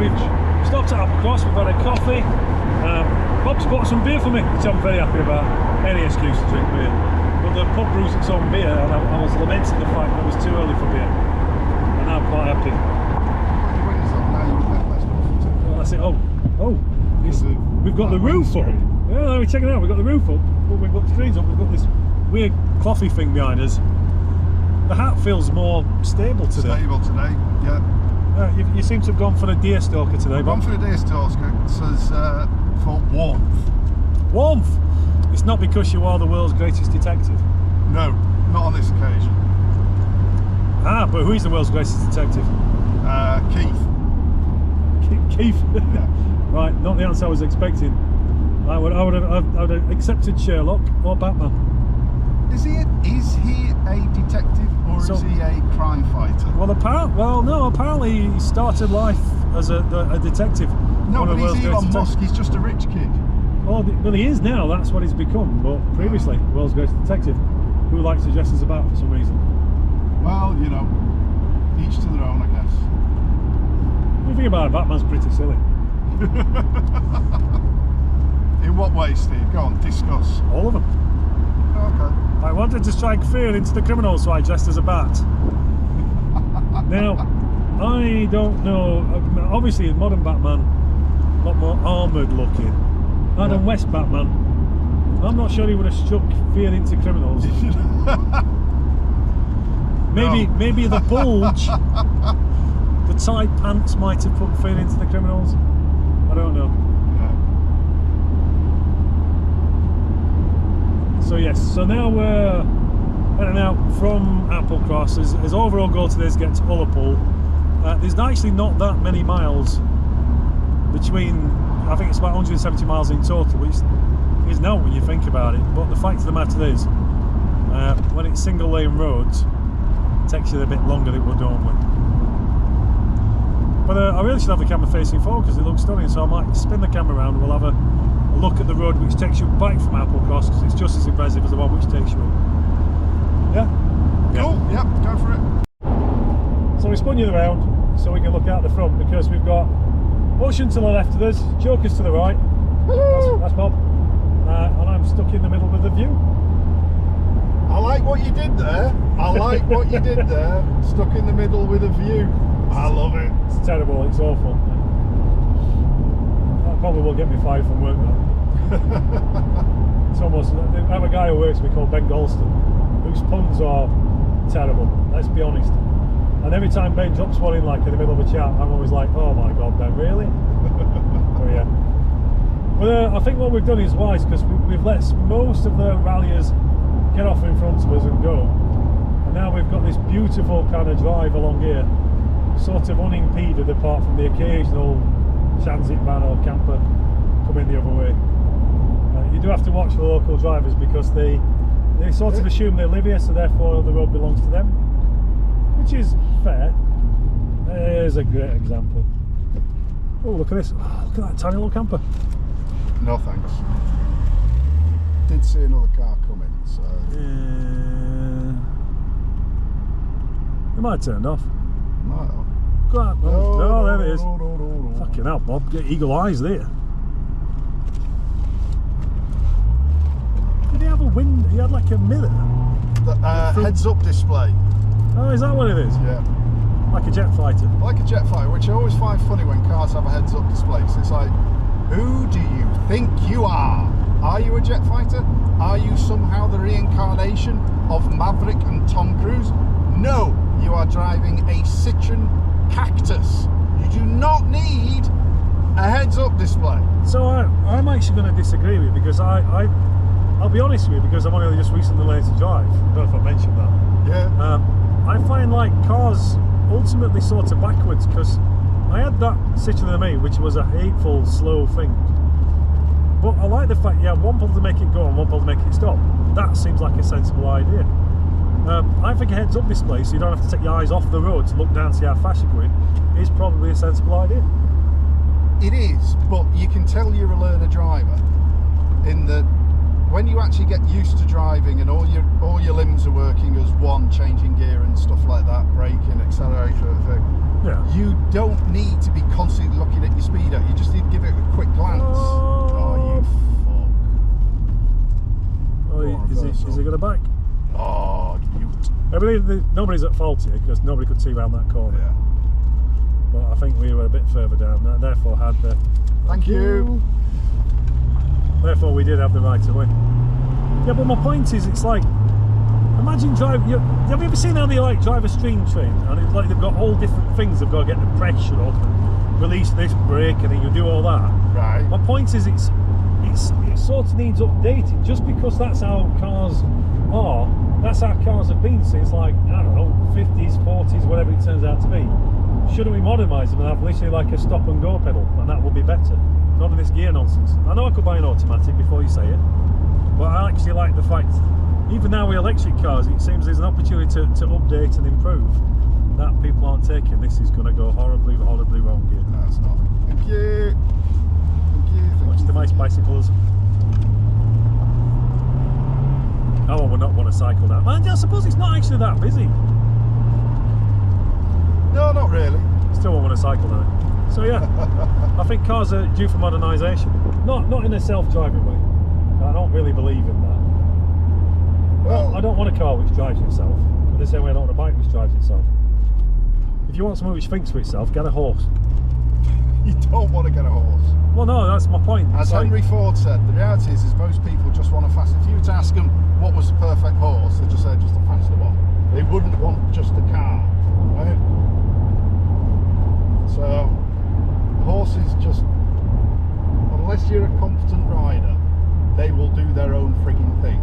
we've stopped at Applecross, we've had a coffee. Bob's bought some beer for me, which I'm very happy about. Any excuse to drink beer. But the pub brews its own beer, and I was lamenting the fact that it was too early for beer. And I'm quite happy. Well, that's it. Oh, we've got the roof up. Yeah, we're checking it out. We've got the roof up, but we've got the screens up. We've got this weird coffee thing behind us. The hat feels more stable today. Stable today, yeah. You seem to have gone for a deer stalker today, Bob. Gone for a deer stalker for warmth. Warmth? It's not because you are the world's greatest detective. No, not on this occasion. Ah, but who is the world's greatest detective? Keith. Keith? Yeah. Right, not the answer I was expecting. I would have accepted Sherlock or Batman. Is he a detective or is he a crime fighter? Well, apparently he started life as a detective. No, but he's Elon Musk. He's just a rich kid. Well, he is now. That's what he's become. But previously, world's greatest detective, who likes to dress as a bat for some reason. Well, you know, each to their own, I guess. What do you think about it? Batman's pretty silly. In what way, Steve? Go on, discuss. All of them. Okay. I wanted to strike fear into the criminals, so I dressed as a bat. Now, I don't know. Obviously, a modern Batman, a lot more armoured looking. Adam West Batman, I'm not sure he would have struck fear into criminals. Maybe the bulge, the tight pants might have put fear into the criminals. I don't know. So yes, so now we're heading out from Applecross. As overall goal today is get to Ullapool. There's actually not that many miles between. I think it's about 170 miles in total, which is no when you think about it. But the fact of the matter is, when it's single lane roads, it takes you a bit longer than it would normally. But I really should have the camera facing forward because it looks stunning. So I might spin the camera around and we'll have a look at the road which takes you back from Applecross, because it's just as impressive as the one which takes you up. Yeah? Cool, yeah, go for it. So we spun you around so we can look out the front, because we've got Ocean to the left of us, Jokers to the right. That's Bob. And I'm stuck in the middle with the view. I like what you did there. I like what you did there. Stuck in the middle with a view. I love it. It's terrible, it's awful. That probably will get me fired from work now. It's almost, I have a guy who works with me called Ben Golston, whose puns are terrible, let's be honest. And every time Ben drops one in, like in the middle of a chat, I'm always like, oh my god, Ben, really? So yeah. But I think what we've done is wise, because we've let most of the ralliers get off in front of us and go. And now we've got this beautiful kind of drive along here, sort of unimpeded apart from the occasional transit van or camper coming the other way. You do have to watch the local drivers, because they sort of assume they live here, so therefore the road belongs to them, which is fair. There's a great example. Oh, look at this. Oh, look at that tiny little camper. No thanks. Did see another car coming, so... It might have turned off. Might have. No, there it is. No. Fucking hell, Bob. Get eagle eyes there. Did he have a window? He had like a mirror. The heads-up display. Oh, is that what it is? Yeah. Like a jet fighter. Like a jet fighter, which I always find funny when cars have a heads-up display. So it's like, who do you think you are? Are you a jet fighter? Are you somehow the reincarnation of Maverick and Tom Cruise? No, you are driving a Citroen Cactus. You do not need a heads-up display. So I'm actually going to disagree with you, because I'll be honest with you, because I'm only just recently learned to drive. I don't know if I mentioned that. Yeah. I find like cars ultimately sort of backwards, because I had that Citroen ME, which was a hateful, slow thing. But I like the fact you have one pedal to make it go and one pedal to make it stop. That seems like a sensible idea. I think a heads-up display, so you don't have to take your eyes off the road to look down and see how fast you're going, is probably a sensible idea. It is, but you can tell you're a learner driver in that when you actually get used to driving and all your limbs are are working as one, changing gear and stuff like that, braking, accelerator, thing. Yeah. You don't need to be constantly looking at your speedo. You just need to give it a quick glance. Oh, you fuck. Oh, is he going to back? Oh, you. I believe nobody's at fault here because nobody could see around that corner. Yeah. But I think we were a bit further down, and therefore had the. Thank you. Therefore, we did have the right to win. Yeah, but my point is, it's like, imagine driving. Have you ever seen how they like drive a stream train? And it's like they've got all different things. They've got to get the pressure up, release this brake, and then you do all that. Right. My point is, it sort of needs updating. Just because that's how cars are, that's how cars have been since, like, I don't know, 50s, 40s, whatever it turns out to be. Shouldn't we modernise them and have literally like a stop and go pedal, and that would be better? None of this gear nonsense. I know I could buy an automatic before you say it, but I actually like the fact, even now with electric cars, it seems there's an opportunity to update and improve that people aren't taking. This is going to go horribly, horribly wrong here. No, it's not. Thank you. Thank you. Watch the nice bicycles. Oh, I would not want to cycle that. Man, I suppose it's not actually that busy. No, not really. Still won't want to cycle that. So yeah, I think cars are due for modernisation. Not in a self-driving way. I don't really believe in that. Well, I don't want a car which drives itself. In the same way I don't want a bike which drives itself. If you want something which thinks for itself, get a horse. you don't want to get a horse. Well, no, that's my point. As Henry Ford said, the reality is most people just want a fast. If you were to ask them what was the perfect horse, they'd just say just a faster one. They wouldn't want just a car, right? So, horses just, unless you're a competent rider, they will do their own frigging thing.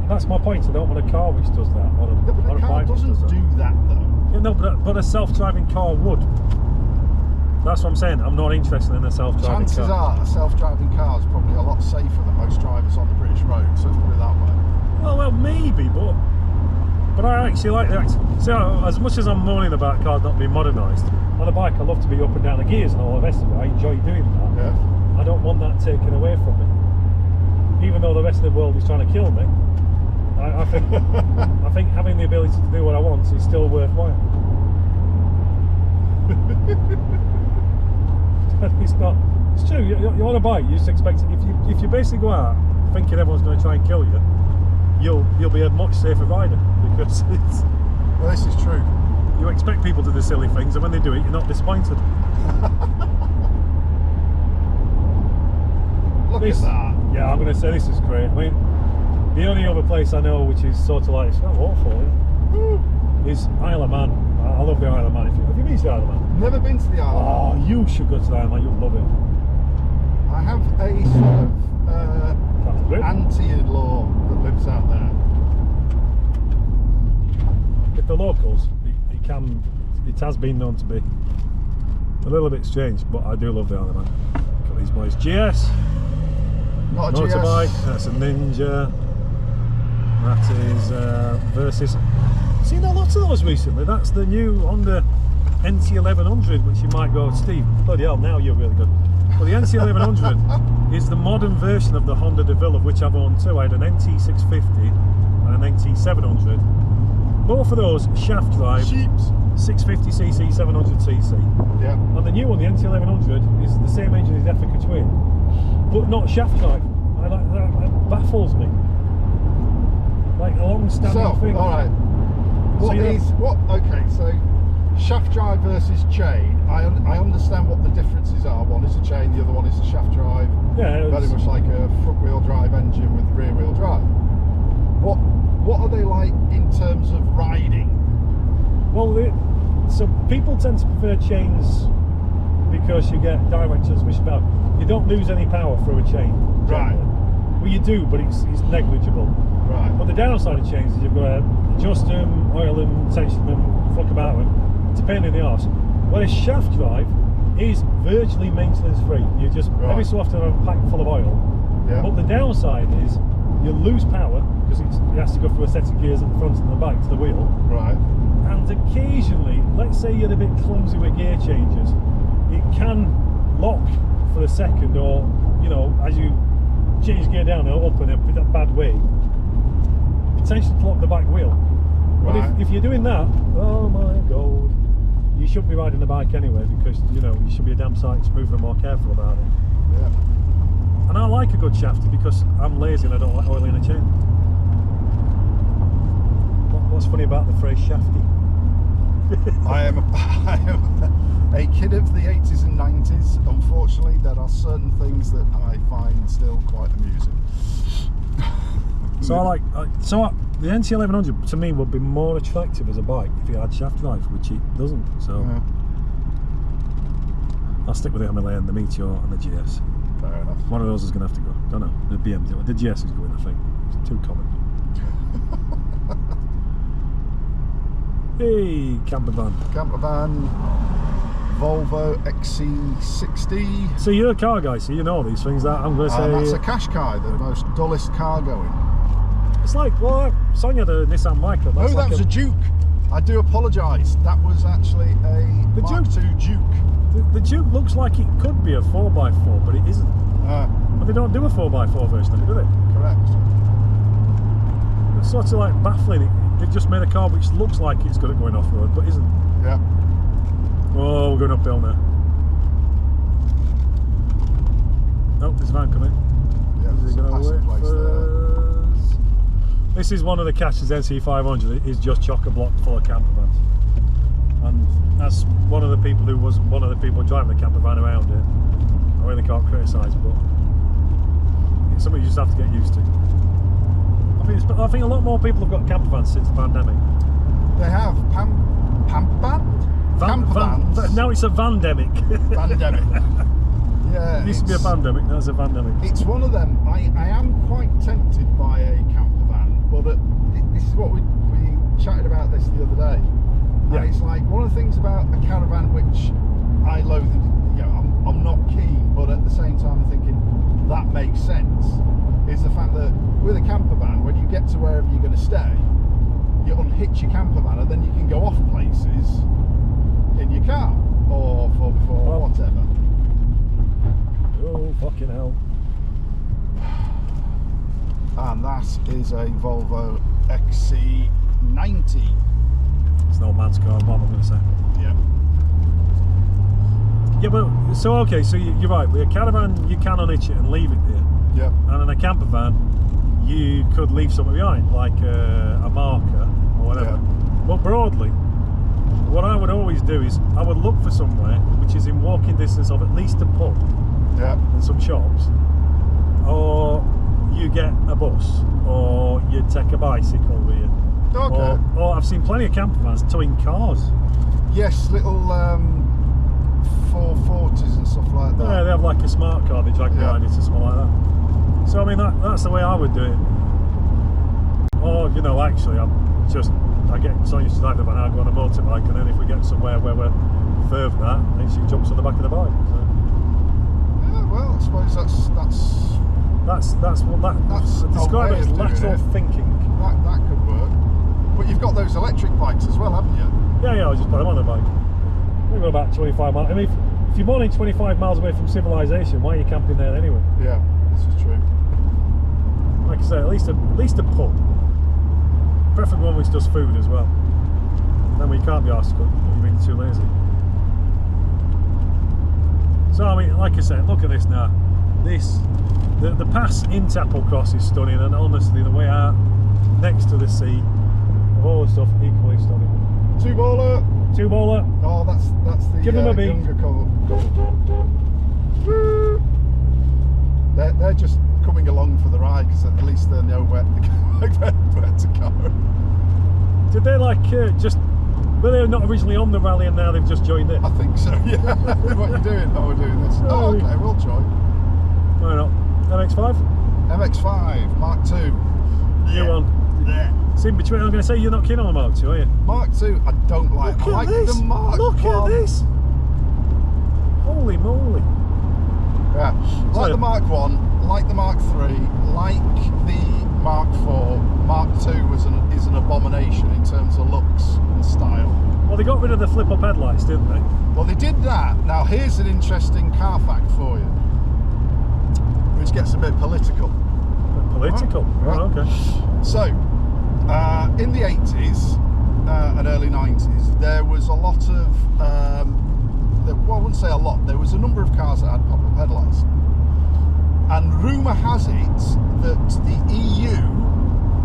That's my point. I don't want a car which does that. Or a, Yeah, but or a car bike which doesn't does do that though. Yeah, no, but a self-driving car would. That's what I'm saying. I'm not interested in a self-driving car. Chances are a self-driving car is probably a lot safer than most drivers on the British road, so let's put it that way. Well, maybe, but I actually like that. So, as much as I'm moaning about cars not being modernised, on a bike I love to be up and down the gears and all the rest of it. I enjoy doing that. Yeah. I don't want that taken away from me. Even though the rest of the world is trying to kill me, I think I think having the ability to do what I want is still worthwhile. It's not. It's true. You're on a bike. You just expect if you basically go out thinking everyone's going to try and kill you, you'll be a much safer rider because it's. Well, this is true. You expect people to do silly things, and when they do it, you're not disappointed. Look at that. Yeah, I'm going to say this is great. I mean, the only other place I know which is sort of like, it's not awful, is Isle of Man. I love the Isle of Man. Have you been to the Isle of Man? Never been to the Isle of Man. Oh, you should go to the Isle of Man. You'll love it. I have a sort of auntie-in-law that lives out there. If the locals, it has been known to be a little bit strange, but I do love the Isle of Man. Look at these boys. GS. Not a Motorbike, GS. that's a Ninja. That is Versys. Seen a lot of those recently. That's the new Honda NT1100, which you might go, Steve, bloody hell, now you're really good. Well, the NT1100 is the modern version of the Honda DeVille, of which I've owned two. I had an NT650 and an NT700. Both of those shaft drive, Sheeps. 650cc, 700cc. Yeah. And the new one, the NT1100, is the same engine as the Africa Twin, but not shaft drive. That baffles me. Like a long-standing thing. All right. Okay, so shaft drive versus chain. I understand what the differences are. One is a chain, the other one is a shaft drive. Yeah. Very much like a front-wheel drive engine with rear-wheel drive. What are they like in terms of riding? Well, so people tend to prefer chains because you get direct transmission power. You don't lose any power through a chain. Right. Well, you do, but it's negligible. Right. But the downside of chains is you've got to adjust them, oil them, tension them, fuck about them. It's a pain in the arse. Whereas shaft drive is virtually maintenance free. You just every so often have a pack full of oil. Yeah. But the downside is you lose power because it has to go through a set of gears at the front and the back to the wheel. Right. And occasionally, let's say you're a bit clumsy with gear changes, it can lock for a second, or as you change gear down or up in a bad way, attention to lock the back wheel. But Right. if you're doing that, oh my god, you shouldn't be riding the bike anyway, because you know you should be a damn sight smoother and more careful about it. Yeah. And I like a good shafty because I'm lazy and I don't like oiling a chain. What's funny about the phrase shafty? I am a kid of the 80s and 90s. Unfortunately, there are certain things that I find still quite amusing. So the NT1100 to me would be more attractive as a bike if it had shaft life, which it doesn't. So Yeah. I'll stick with the Himalayan, the Meteor, and the GS. Fair enough. One of those is going to have to go. Don't know. The BMW, the GS is going, I think. It's too common. Hey, camper van. Camper van, Volvo XC60. So you're a car guy, so you know these things. That I'm going to say. That's a Qashqai, the most dullest car going. It's like, well, Sonia had a Nissan Micra. No, that was a Duke. I do apologise. That was actually a The Mark Duke? II Duke. The Duke looks like it could be a 4x4, but it isn't. But they don't do a 4x4 version of it, do they? Correct. It's sort of like baffling. They've just made a car which looks like it's good at going off-road, but isn't. Yeah. Oh, we're going uphill now. Oh, there's a van coming. Yeah, Is there's he a gonna passing wait place there. for us? This is one of the catches. NC500 is just chock-a-block full of camper vans. And as one of the people who was one of the people driving the camper van around it, I really can't criticise, but it's something you just have to get used to. I think a lot more people have got camper vans since the pandemic. They have camper vans. Now it's a vandemic. Pandemic. Yeah. It used to be a pandemic, now it's a vandemic. It's one of them. I am quite tempted by a camper van, but this is what we chatted about this the other day. Yeah. And it's like one of the things about a caravan which I loathe. You know, I'm not keen, but at the same time, I'm thinking that makes sense. Is the fact that with a camper van, when you get to wherever you're going to stay, you unhitch your camper van and then you can go off places in your car or 4x4 or whatever. Oh, fucking hell. And that is a Volvo XC90. It's an old man's car, what I'm going to say. Yeah. Yeah, but, so okay, so you're right, with a caravan you can unhitch it and leave it there. Yeah. And in a camper van, you could leave something behind, like a marker or whatever. Yeah. But broadly, what I would always do is I would look for somewhere which is in walking distance of at least a pub Yeah. and some shops, or you get a bus, or you take a bicycle with you. Okay. Or I've seen plenty of camper vans towing cars. Yes, little 440s and stuff like that. Yeah, they have like a smart car they drag behind it or something like that. So I mean that's the way I would do it. Or you know, actually I get Sonia to drive the van, I go on a motorbike, and then if we get somewhere where we're further that, then she jumps on the back of the bike. So Yeah, well, I suppose that's what That's a describe way it as of doing lateral it. thinking. that could work. But you've got those electric bikes as well, haven't you? Yeah, I just put them on the bike. We've got about 25 miles. I mean, if you're more than 25 miles away from civilization, why are you camping there anyway? Yeah, this is true. Like I say, at least a pub. Preferably one which does food as well. Then we can't be asked to cook, you're being too lazy. So I mean, like I said, look at this now. The pass into Applecross is stunning, and honestly, the way out next to the sea, of all the stuff, equally stunning. Two-baller. Oh, that's the Give them a beat. younger couple. They're just coming along for the ride because at least they know where to go. Did they were they not originally on the rally and now they've just joined it? I think so, yeah. What are you doing? Oh, we're doing this. Oh, okay, we'll join. Why not? MX-5? MX-5, Mark II. New one. Yeah. It's in between. I'm going to say you're not keen on the Mark II, are you? Mark II, I don't like. Look I at like this. the Mark Look I. at this. Holy moly. Yeah. Sorry. Like the Mark I, like the Mark III, like the Mark IV. Mark II is an abomination in terms of looks and style. Well, they got rid of the flip-up headlights, didn't they? Well, they did that. Now, here's an interesting car fact for you, which gets a bit political. Political. Right. Oh, okay. So, In the 80s and early 90s, there was a lot of, well, I wouldn't say a lot, there was a number of cars that had pop-up headlights. And rumour has it that the EU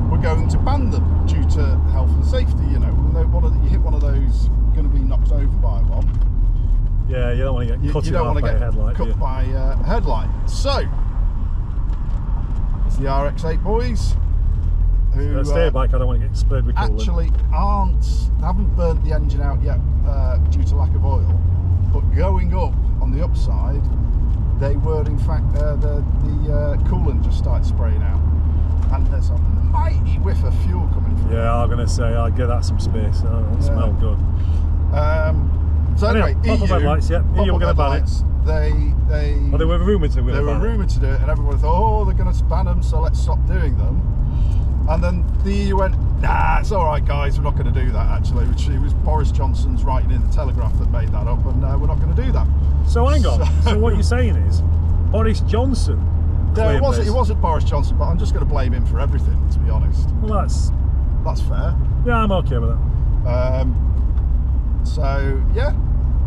were going to ban them due to health and safety. You know, you hit one of those, you're going to be knocked over by one. Yeah, you don't want to get cut by a headlight. Cut by a headlight. So, it's the RX-8 boys who stay back. I don't want to get sprayed with coolant. Actually haven't burnt the engine out yet due to lack of oil, but going up on the upside, they were in fact the coolant just started spraying out, and there's a mighty whiff of fuel coming from. Yeah, I'm gonna say I'll give that some space. It don't smell good. So anyway, pop-up headlights. Yeah, EU were gonna ban it. They were rumoured to. They were rumoured to do it, and everyone thought, oh, they're going to ban them, so let's stop doing them. And then the EU went, nah, it's all right, guys, we're not going to do that. Actually, which it was Boris Johnson's writing in the Telegraph that made that up, and we're not going to do that. So hang on. So what you're saying is Boris Johnson? Yeah, it wasn't Boris Johnson, but I'm just going to blame him for everything, to be honest. Well, that's fair. Yeah, I'm okay with that. So yeah,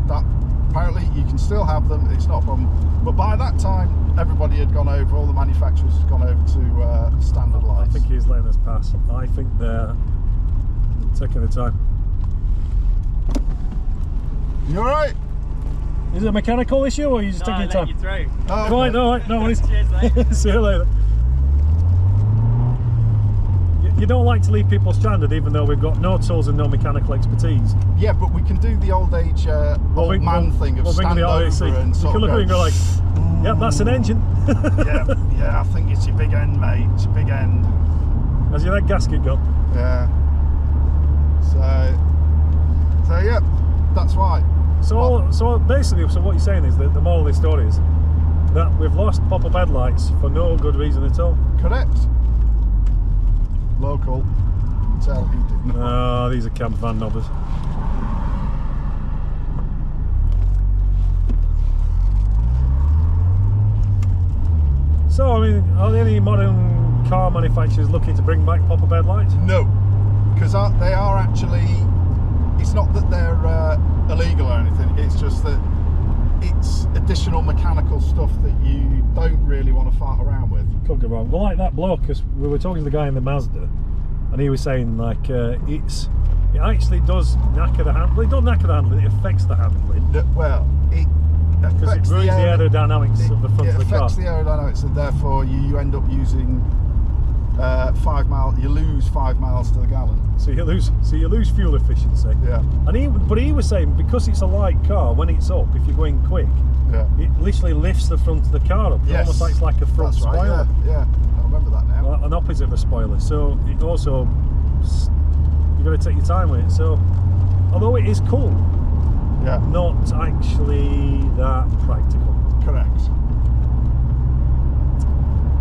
that apparently you can still have them. It's not a problem. But by that time, everybody had gone over. All the manufacturers had gone over to standard lights. I think he's letting us pass. I think they're taking the time. You all right? Is it a mechanical issue, or are you just taking your time? You through. Oh, okay. Right, no, right, no worries. Cheers, mate. See you later. You don't like to leave people stranded, even though we've got no tools and no mechanical expertise. Yeah, but we can do the old age old man thing of stand over and sort you can of look at it and go like, yep, that's an engine. yeah, I think it's your big end, mate. It's your big end. Has your head gasket gone? Yeah. So yeah, that's why. So basically, what you're saying is that the moral of this story is that we've lost pop-up headlights for no good reason at all. Correct. Local. Tell he did not. Oh, these are camp van knobbers. So, I mean, are there any modern car manufacturers looking to bring back pop-up headlights? No, because they are actually. It's not that they're illegal or anything. It's just that it's additional mechanical stuff that you don't really want to fart around with. Could go wrong. Well, like that bloke, because we were talking to the guy in the Mazda, and he was saying like it actually does knacker the handle. It don't knacker the handling. It affects the handling. Well, it because it ruins the aerodynamics of the front of the car. It affects the aerodynamics, and therefore you end up using 5 miles. You lose 5 miles to the gallon. So you lose fuel efficiency. Yeah. And he was saying because it's a light car, when it's up, if you're going quick, it literally lifts the front of the car up. Yes. Almost like it's like a front spoiler. Right, yeah, I remember that now. An opposite of a spoiler. So it also, you've got to take your time with it. So although it is cool, not actually that practical. Correct.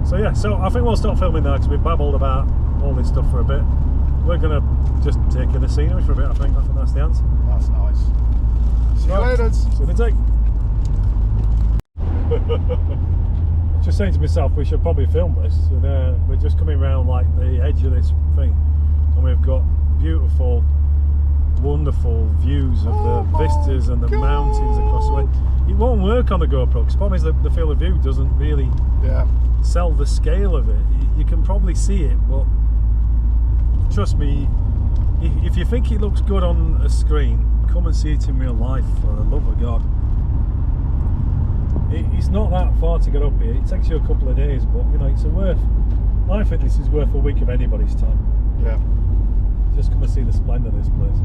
So yeah, so I think we'll stop filming now because we've babbled about all this stuff for a bit. We're going to just take in the scenery for a bit, I think that's the answer. That's nice. See you later. See you in a sec. Just saying to myself, we should probably film this. And, we're just coming around like the edge of this thing, and we've got beautiful, wonderful views of the vistas and the mountains across the way. It won't work on the GoPro because the problem is that the field of view doesn't really sell the scale of it. You can probably see it, but trust me, if you think it looks good on a screen, come and see it in real life, for the love of God. It's not that far to get up here. It takes you a couple of days, but you know, I think this is worth a week of anybody's time. Yeah. Just come and see the splendour of this place.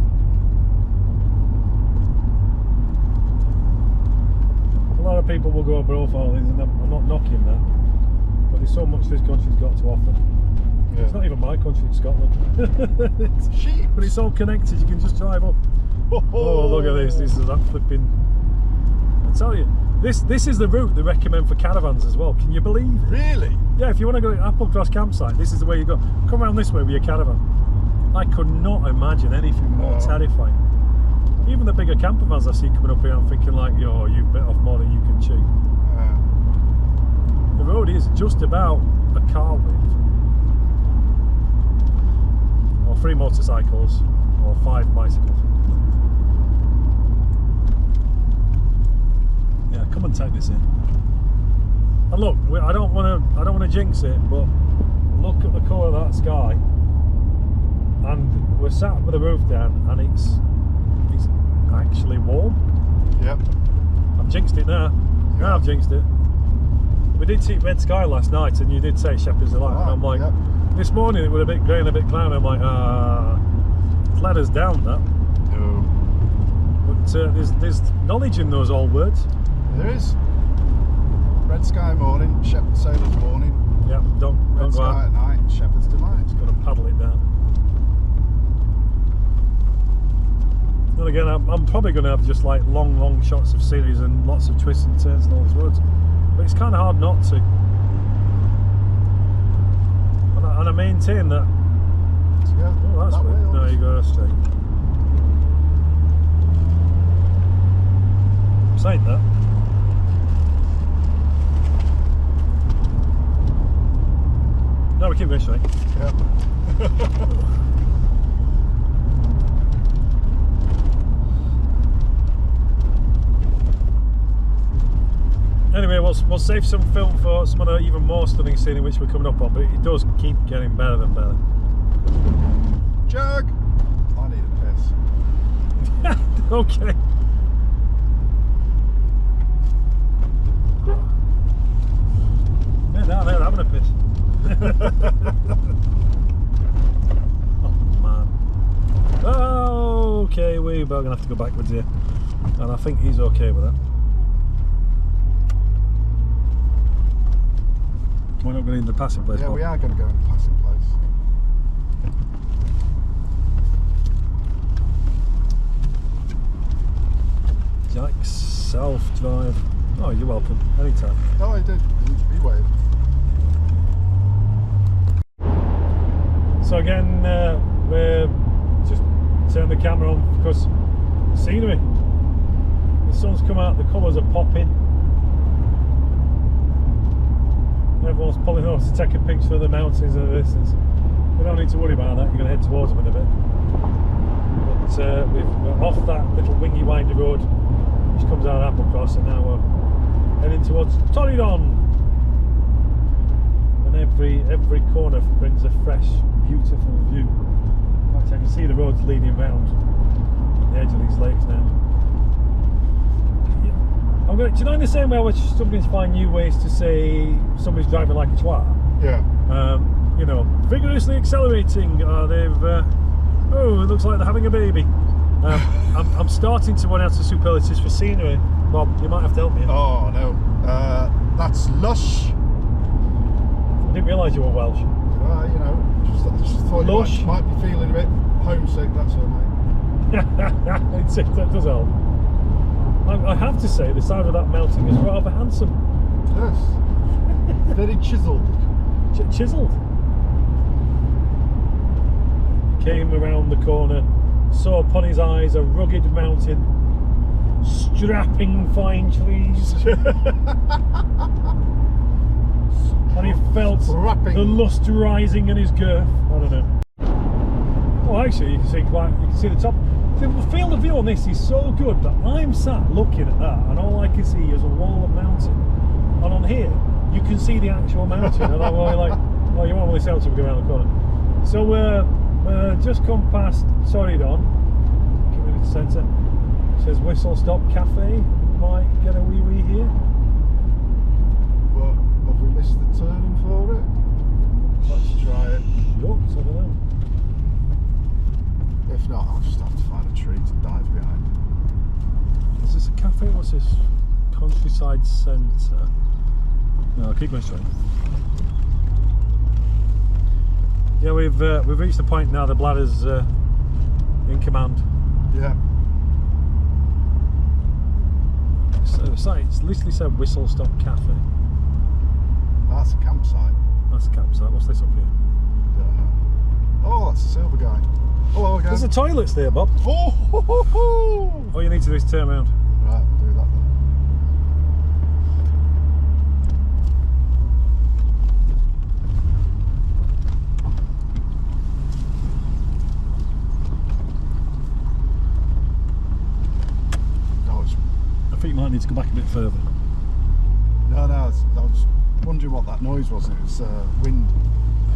A lot of people will go abroad for all these, and I'm not knocking that, but there's so much this country's got to offer. Yeah. It's not even my country, it's Scotland. But it's all connected, you can just drive up. Oh, look at this, this is that flipping... I tell you, this is the route they recommend for caravans as well, can you believe it? Really? Yeah, if you want to go to Applecross campsite, this is the way you go. Come around this way with your caravan. I could not imagine anything more terrifying. Even the bigger camper vans I see coming up here, I'm thinking like, yo, you've bit off more than you can chew. The road is just about a car width. 3 motorcycles or 5 bicycles. Yeah, come and take this in. And look, I don't want to jinx it, but look at the colour of that sky. And we're sat with the roof down, and it's actually warm. Yep. I've jinxed it now. Yeah. Now I've jinxed it. We did see red sky last night, and you did say Shepherd's Delight. And I'm like, yep. this morning it was a bit grey and a bit cloudy. I'm like, it's let us down that. No. But there's knowledge in those old words. There is. Red sky morning, Shepherd Sailor's morning. Yeah, don't Red go sky out. at night, Shepherd's Delight. Got to paddle it down. And again, I'm probably going to have just like long shots of sceneries and lots of twists and turns and all those roads. But it's kind of hard not to. And I maintain that. Yeah, Oh, that's that weird. way, No, you go straight. I'm saying that. No, we keep going straight. Yeah. Anyway, we'll save some film for some other even more stunning scenery which we're coming up on, but it does keep getting better than better. Jug! I need a piss. Okay. Yeah, now they're having a piss. Oh man. Okay, we're going to have to go backwards here. And I think he's okay with that. We're not going in the passing place. Yeah, Bob. we are going to go in the passing place. Jack, self-drive. Oh, you're welcome. Anytime. No, I did. He waved. So again, we're just turning the camera on because scenery. The sun's come out, the colours are popping. Everyone's pulling off to take a picture of the mountains in the distance. We don't need to worry about that, you're going to head towards them in a bit. But we're off that little wingy windy road which comes out of Applecross, and now we're heading towards Torridon. And every corner brings a fresh, beautiful view. In fact, I can see the roads leading round the edge of these lakes now. I'm going to, do you know, in the same way we're struggling to find new ways to say somebody's driving like a twat? Yeah. You know, vigorously accelerating. Oh, it looks like they're having a baby. I'm starting to run out of superlatives for scenery. Bob, you might have to help me. Oh no, that's lush. I didn't realise you were Welsh. You know, just thought Lush. you might be feeling a bit homesick. That's all, mate. That does help. I have to say, the side of that mountain is rather handsome. Yes. Very chiselled. Chiselled. Came around the corner, saw upon his eyes a rugged mountain, strapping fine trees. And he felt Strapping. the lust rising in his girth. I don't know. Oh, actually, you can see the top. The field of view on this is so good that I'm sat looking at that, and all I can see is a wall of mountain. And on here, you can see the actual mountain. And I'm really like, oh, you won't really sell till we go around the corner. So we're just come past Torridon Community Centre. It says Whistle Stop Cafe. Might get a wee here. But have we missed the turning for it? Let's try it. Yup, so I don't know. If not, I'll just have to find a tree to dive behind. Is this a cafe? What's this? Countryside Centre. No, I'll keep going straight. Yeah, we've reached the point now. The bladder's in command. Yeah. It's literally said Whistle Stop Cafe. That's a campsite. That's a campsite. What's this up here? Don't know. Oh, that's a silver guy. Hello again. There's the toilets there, Bob. Oh, ho, ho, ho. All you need to do is turn around. Right, we'll do that then. you might need to go back a bit further. No, I was wondering what that noise was. It was wind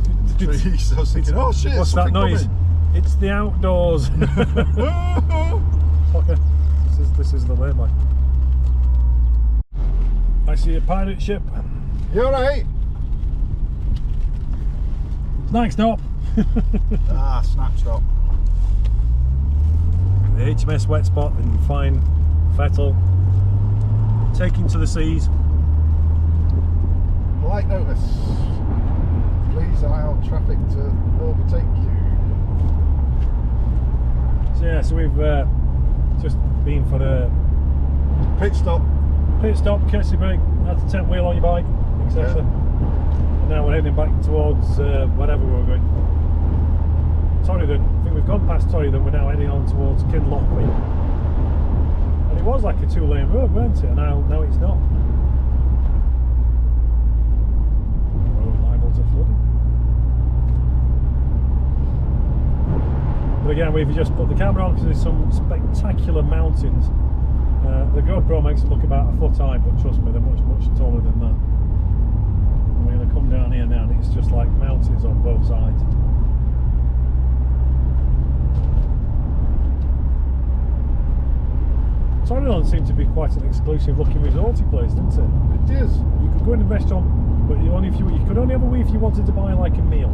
in the trees. So I was thinking, oh shit, what's that noise? Coming. It's the outdoors. Okay, this is the lane. I see a pirate ship. You alright? Nice stop. Snap stop. The HMS Wet Spot and fine Fettle taking to the seas. Light notice. Please allow traffic to overtake you. So yeah, so we've just been for the Pit stop, courtesy break, had the tent wheel on your bike, etc. And now we're heading back towards wherever we were going. Torridon. I think we've gone past Torridon, we're now heading on towards Kinlochby. And it was like a 2-lane road, weren't it? And now it's not. We're liable to flood. But again, we've just put the camera on because there's some spectacular mountains. The GoPro makes it look about a foot high, but trust me, they're much taller than that. And we're going to come down here now, and it's just like mountains on both sides. Torridon seemed to be quite an exclusive looking resorty place, didn't it? it is. You could go in a restaurant, but you could only have a wee if you wanted to buy like a meal.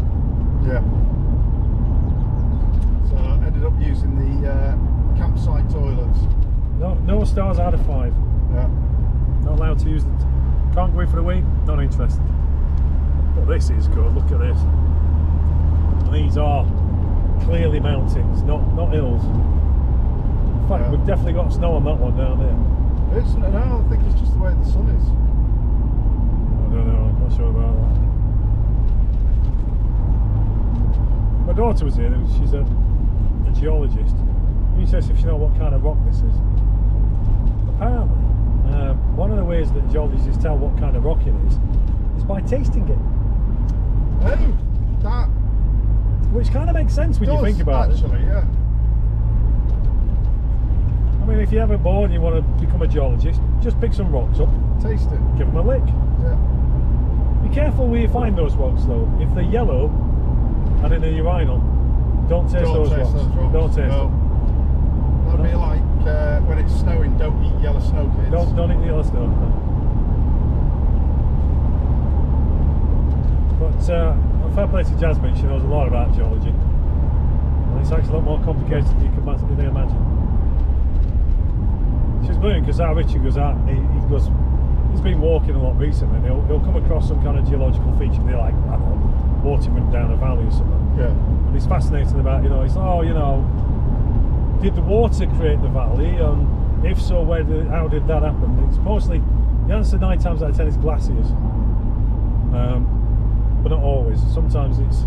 Yeah. So I ended up using the campsite toilets. No stars out of 5. Yeah. Not allowed to use them. Can't go in for a week. Not interested. But this is good. Look at this. And these are clearly mountains, not hills. In fact, we've definitely got snow on that one down there. No, I think it's just the way the sun is. I don't know. I'm not sure about that. My daughter was here. She's a geologist. She says if you know what kind of rock this is. Apparently, one of the ways that geologists tell what kind of rock it is by tasting it. Hey, that. Which kind of makes sense when you think about it. Actually, yeah. I mean, if you're ever bored and you want to become a geologist, just pick some rocks up, Taste it. give them a lick. Yeah. Be careful where you find those rocks though. If they're yellow and in a urinal, don't taste those rocks. Don't taste them. That'd be like when it's snowing, don't eat yellow snow, kids. Don't eat the yellow snow. No. But fair play to Jasmine, she knows a lot about geology. And it's actually a lot more complicated than you can imagine. She's brilliant because our Richard goes out and he's been walking a lot recently and he'll come across some kind of geological feature, be like, I don't know, water went down a valley or something. Yeah. And he's fascinated about, he's did the water create the valley? And if so, how did that happen? It's mostly, the answer 9 times out of 10 is glaciers. But not always. Sometimes it's,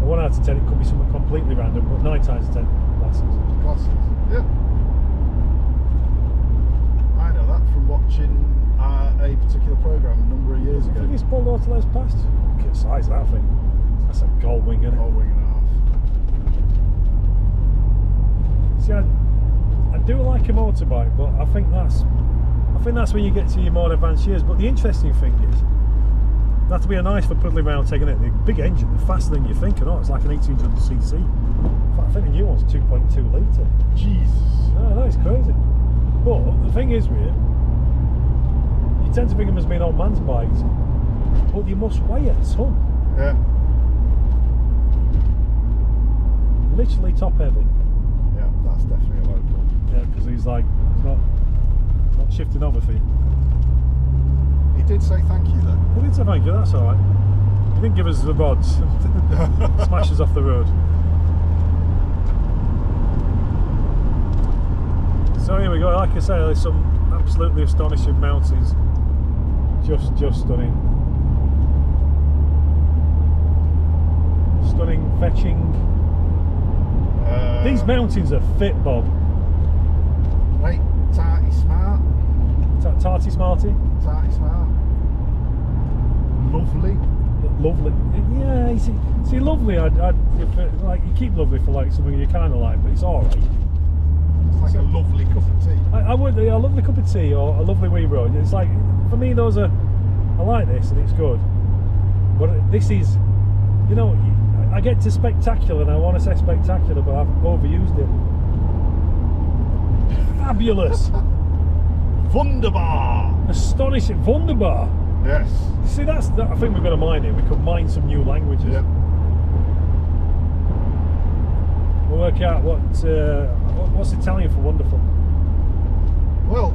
1 out of 10 it could be something completely random, but 9 times out of 10, glaciers. Glaciers, yeah. I know that from watching a particular programme a number of years ago. I think it's pulled Autoles past. Look at the size of that thing. That's a gold wing, isn't it? Gold wing and a half. See, I do like a motorbike, but I think that's when you get to your more advanced years. But the interesting thing is, that'll be nice for puddling around taking it. The big engine, the faster than you think. It's like an 1800cc. In fact, I think the new one's 2.2 litre. Jesus. No, it's crazy. But the thing is, with it, you tend to think of them as being old man's bikes, but you must weigh a ton. Yeah. Literally top heavy. Yeah, that's definitely a local. Yeah, because he's not shifting over for you. He did say thank you though. He did say thank you, that's alright. He didn't give us the rods. Smashes off the road. So here we go, like I say, there's some absolutely astonishing mountains. Just stunning. Stunning, fetching. These mountains are fit, Bob. Right, tarty smart. Tarty smarty? Tarty smart. Lovely. Lovely. Yeah, see lovely, like you keep lovely for like something you kind of like, but it's alright. like a lovely cup of tea. I would, a lovely cup of tea or a lovely wee road. It's like, for me, those are, I like this and it's good. But this is, you know, I get to spectacular and I want to say spectacular, but I've overused it. Fabulous. Wunderbar. Astonishing. Wunderbar. Yes. See, I think we've got to mine it. We could mine some new languages. Yep. We'll work out what's Italian for wonderful. Well,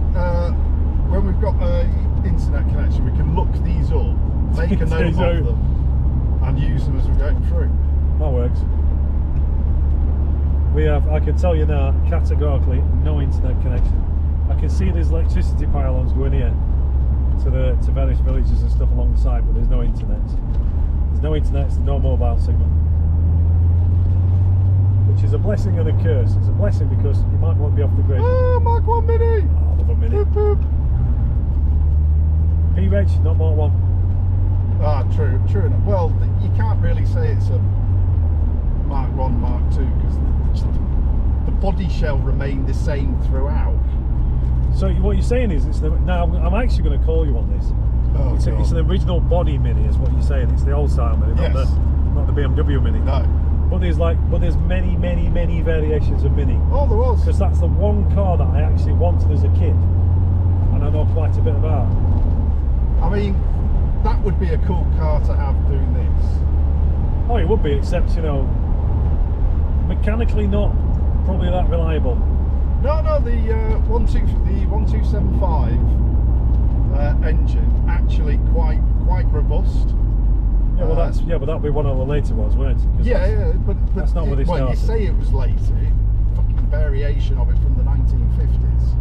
when we've got an internet connection, we can look these up, make a note of them, and use them as we're going through. That works. We have, I can tell you now, categorically, no internet connection. I can see there's electricity pylons going here to various villages and stuff along the side, but there's no internet. There's no internet, there's no mobile signal. Which is a blessing and a curse. It's a blessing because you might want to be off the grid. Ah, Mark 1 Mini! Oh, I love a Mini. Boop, boop. P-Reg, not Mark 1. Ah, true enough. Well, you can't really say it's a Mark 1, Mark 2 because the body shell remained the same throughout. So what you're saying is, now I'm actually going to call you on this. Oh, It's an original body Mini, is what you're saying. It's the old style Mini, Yes. not the BMW Mini. No. But there's many variations of Mini. Oh, there was. Because that's the one car that I actually wanted as a kid, and I know quite a bit about. I mean, that would be a cool car to have doing this. Oh, it would be, except, you know, mechanically not probably that reliable. No, the 1275 engine actually quite robust. Yeah, well, but that'll be one of the later ones, won't it? Yeah, but that's not what it started. Well, you say it was later, fucking variation of it from the 1950s.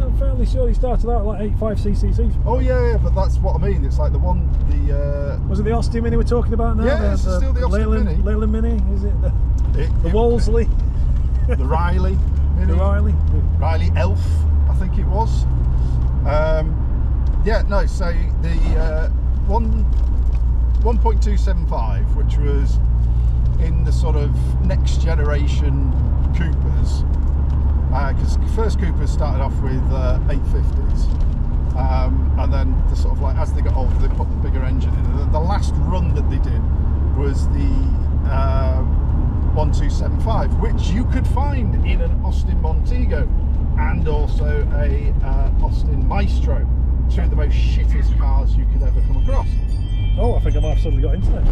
I'm fairly sure he started out like 85cc. Oh yeah, but that's what I mean. It's like the Was it the Austin Mini we're talking about now? Yeah, it's still the Austin Mini. Leyland Mini, is it? The Wolseley? The Riley Mini. The Riley? Riley Elf, I think it was. Yeah, no, so the 1.275, which was in the sort of next generation Coopers, because first Coopers started off with 850s, and then the sort of like as they got older they put the bigger engine in, and the last run that they did was the 1275, which you could find in an Austin Montego and also a Austin Maestro, two of the most shittest cars you could ever come across. Oh, I think I might have suddenly got internet.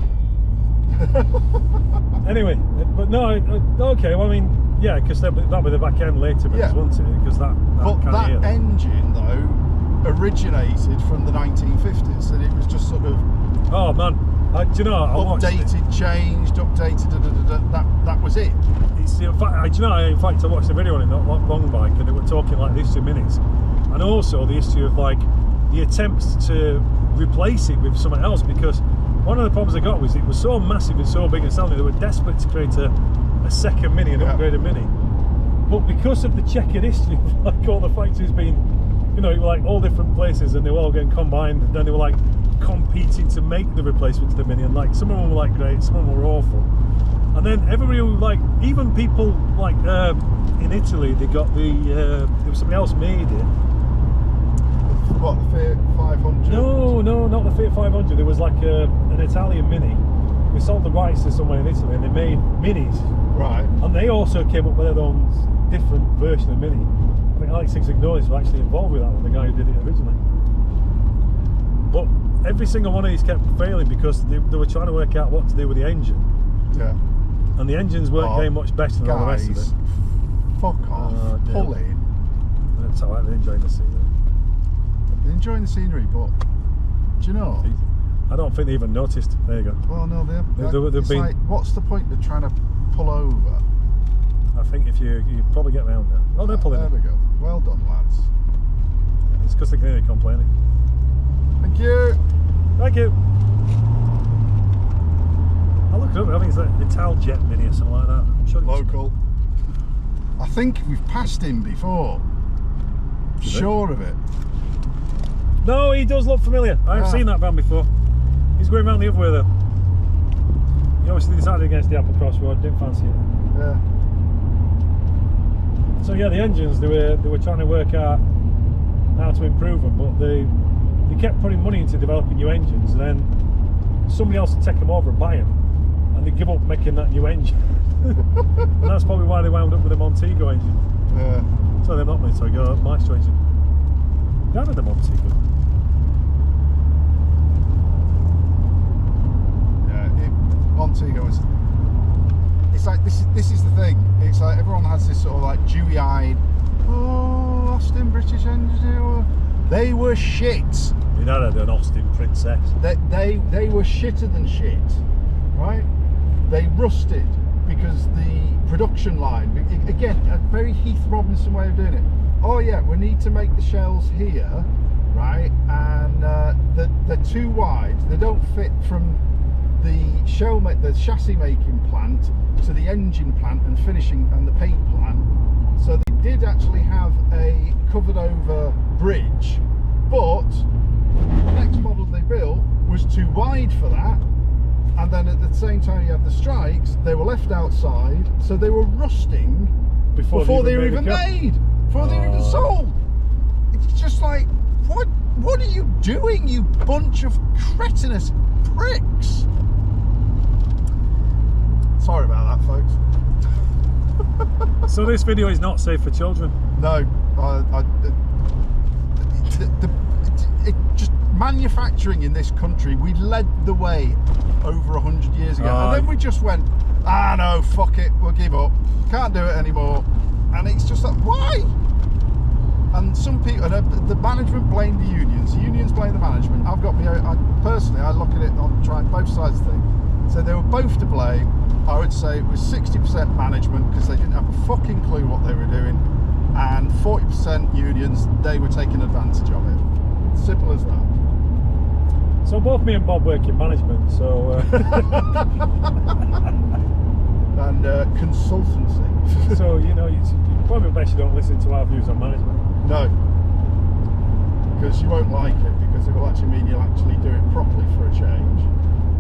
Anyway, but no, okay, well, I mean, yeah, because that'll be the back end later, but wasn't it? Because that engine, though, originated from the 1950s, and it was just sort of... Oh, man. Do you know, updated, changed, updated, that was it. It's, in fact, I watched a video on it not long back, and they were talking like this 2 minutes, and also the issue of like the attempts to replace it with something else, because one of the problems they got was it was so massive and so big and suddenly they were desperate to create a second Mini, an upgraded Mini. But because of the checkered history of like all the factories being, you know, like all different places, and they were all getting combined, and then they were like competing to make the replacement to the Mini, and like some of them were like great, some of them were awful. And then everybody, like even people like in Italy, they got there was somebody else made it. What, the Fiat 500? No, not the Fiat 500. There was like an Italian Mini. They sold the rights to somewhere in Italy, and they made Minis. Right. And they also came up with their own different version of Mini. I think Alex Ignoris was actually involved with that one, the guy who did it originally. But every single one of these kept failing because they were trying to work out what to do with the engine. Yeah. And the engines weren't getting much better than all the rest of it. Fuck off. Pull in. That's alright, they're enjoying the scenery. They're enjoying the scenery, but do you know? I don't think they even noticed. There you go. Well, no, they've been, like, what's the point of trying to pull over? I think if you probably get round there. Oh, they're pulling There we go. Well done, lads. It's because they're clearly complaining. Thank you. Thank you. I looked it up. I think it's like Italjet Mini or something like that. I'm sure Local. I think we've passed him before. Sure of it. No, he does look familiar. I've seen that van before. He's going around the other way though. He obviously decided against the Applecross road, didn't fancy it. Yeah. So yeah, the engines, they were trying to work out how to improve them, but they kept putting money into developing new engines, and then somebody else would take them over and buy them, and they give up making that new engine. And that's probably why they wound up with a Montego engine. Yeah. So they're not Montego, Maestro engine. They had the Montego. Yeah, Montego is. It's like this is the thing. It's like everyone has this sort of like dewy-eyed, oh, Austin British engine. They were shit. You'd had an Austin Princess. They were shitter than shit, right? They rusted because the production line, again, a very Heath Robinson way of doing it. Oh yeah, we need to make the shells here, right? And they're too wide. They don't fit from the chassis making plant to the engine plant and finishing and the paint plant. So they did actually have a covered over bridge, but the next model they built was too wide for that. And then at the same time you had the strikes, they were left outside, so they were rusting before they were even made, before they were even sold. It's just like, what are you doing, you bunch of cretinous pricks? Sorry about that, folks. So this video is not safe for children? No, just manufacturing in this country, we led the way over 100 years ago, and then we just went, no, fuck it, we'll give up, can't do it anymore. And it's just like, why? And some people, the management blame the unions blame the management. I personally, I look at it on trying both sides of the thing. So they were both to blame. I would say it was 60% management because they didn't have a fucking clue what they were doing, and 40% unions, they were taking advantage of it. Simple as that. So both me and Bob work in management, so... and consultancy. So, you know, it's probably best you don't listen to our views on management. No. Because you won't like it, because it will actually mean you'll actually do it properly for a change.